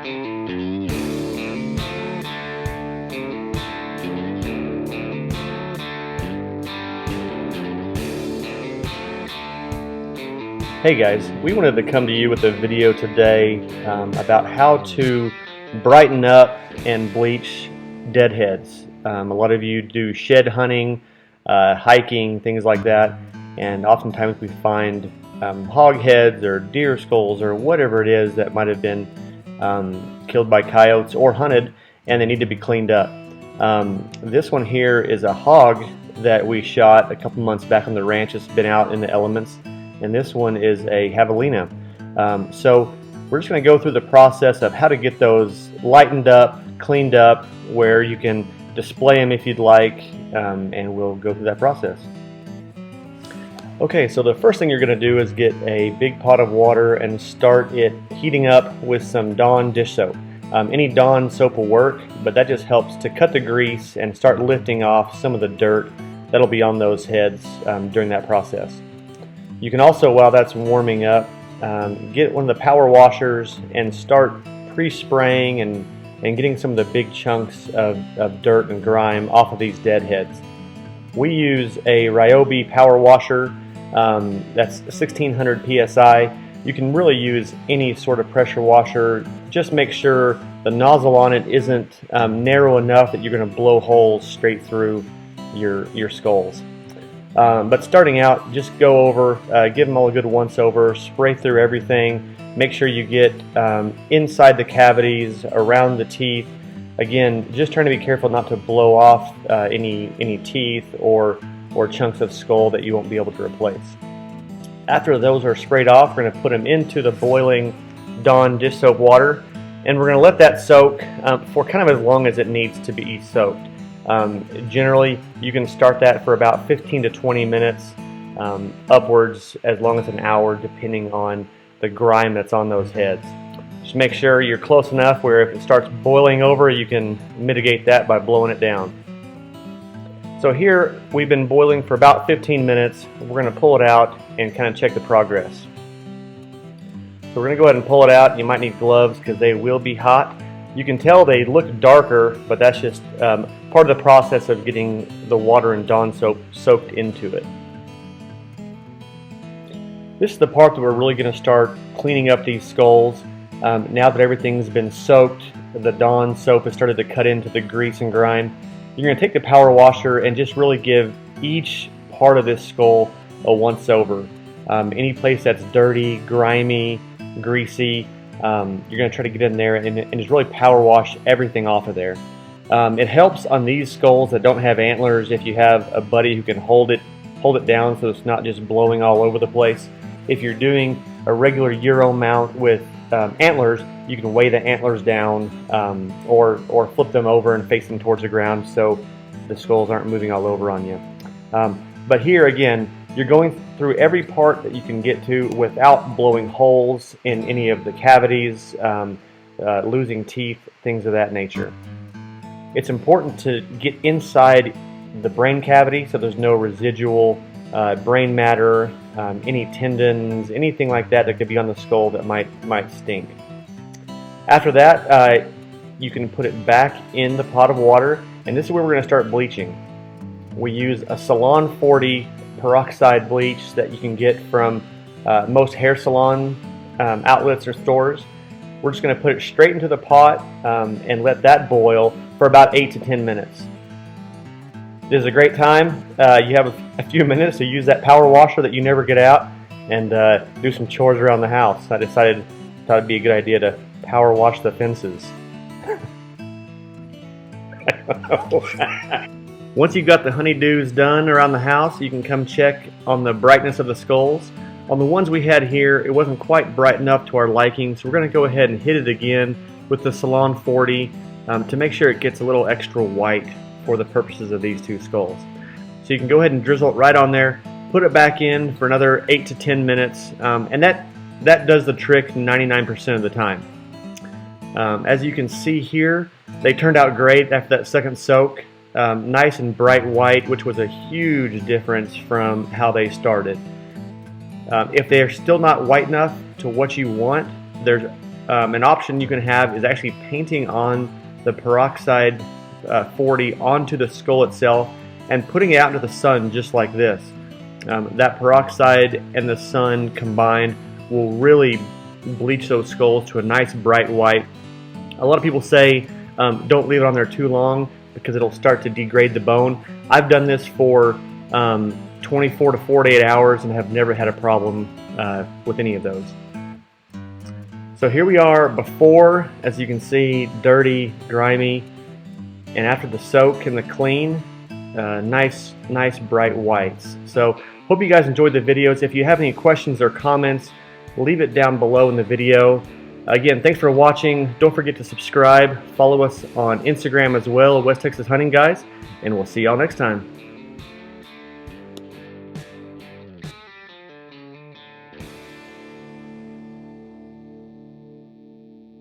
Hey guys, we wanted to come to you with a video today about how to brighten up and bleach deadheads. A lot of you do shed hunting, hiking, things like that, and oftentimes we find hog heads or deer skulls or whatever it is that might have been killed by coyotes or hunted, and they need to be cleaned up. This one here is a hog that we shot a couple months back on the ranch. It's been out in the elements. And this one is a javelina. So we're just going to go through the process of how to get those lightened up, cleaned up, where you can display them if you'd like, and we'll go through that process. Okay, so the first thing you're going to do is get a big pot of water and start it heating up with some Dawn dish soap. Any Dawn soap will work, but that just helps to cut the grease and start lifting off some of the dirt that'll be on those heads during that process. You can also, while that's warming up, get one of the power washers and start pre-spraying and getting some of the big chunks of dirt and grime off of these deadheads. We use a Ryobi power washer that's 1600 psi. You can really use any sort of pressure washer. Just make sure the nozzle on it isn't narrow enough that you're going to blow holes straight through your skulls. But starting out, just go over, give them all a good once over, spray through everything, make sure you get inside the cavities, around the teeth. Again, just trying to be careful not to blow off any teeth or chunks of skull that you won't be able to replace. After those are sprayed off, we're going to put them into the boiling Dawn dish soap water, and we're going to let that soak for kind of as long as it needs to be soaked. Generally, you can start that for about 15 to 20 minutes, upwards as long as an hour, depending on the grime that's on those heads. Just make sure you're close enough where if it starts boiling over, you can mitigate that by blowing it down. So here we've been boiling for about 15 minutes. We're going to pull it out and kind of check the progress. So we're going to go ahead and pull it out. You might need gloves because they will be hot. You can tell they look darker, but that's just part of the process of getting the water and Dawn soap soaked into it. This is the part that we're really going to start cleaning up these skulls. Now that everything's been soaked, the Dawn soap has started to cut into the grease and grime. You're going to take the power washer and just really give each part of this skull a once over. Any place that's dirty, grimy, greasy, you're going to try to get in there and just really power wash everything off of there. It helps on these skulls that don't have antlers if you have a buddy who can hold it down so it's not just blowing all over the place. If you're doing a regular Euro mount with antlers, you can weigh the antlers down or flip them over and face them towards the ground so the skulls aren't moving all over on you. But here again, you're going through every part that you can get to without blowing holes in any of the cavities, losing teeth, things of that nature. It's important to get inside the brain cavity so there's no residual brain matter, any tendons, anything like that that could be on the skull that might stink. After that, you can put it back in the pot of water, and this is where we're going to start bleaching. We use a Salon 40 peroxide bleach that you can get from most hair salon outlets or stores. We're just going to put it straight into the pot and let that boil for about 8 to 10 minutes. This is a great time. You have a few minutes to use that power washer that you never get out and do some chores around the house. I thought it'd be a good idea to power wash the fences. Once you've got the honeydews done around the house, you can come check on the brightness of the skulls. On the ones we had here, it wasn't quite bright enough to our liking, so we're going to go ahead and hit it again with the Salon 40 to make sure it gets a little extra white for the purposes of these two skulls. So you can go ahead and drizzle it right on there, put it back in for another 8 to 10 minutes, and that does the trick 99% of the time. As you can see here, they turned out great after that second soak. Nice and bright white, which was a huge difference from how they started. If they are still not white enough to what you want, there's an option you can have is actually painting on the peroxide 40 onto the skull itself and putting it out into the sun just like this. That peroxide and the sun combined will really bleach those skulls to a nice bright white. A lot of people say don't leave it on there too long because it'll start to degrade the bone. I've done this for 24 to 48 hours and have never had a problem with any of those. So here we are before, as you can see, dirty, grimy, and after the soak and the clean, nice bright whites. So hope you guys enjoyed the videos. If you have any questions or comments, leave it down below in the video. Again, thanks for watching. Don't forget to subscribe. Follow us on Instagram as well, West Texas Hunting Guys, and we'll see y'all next time.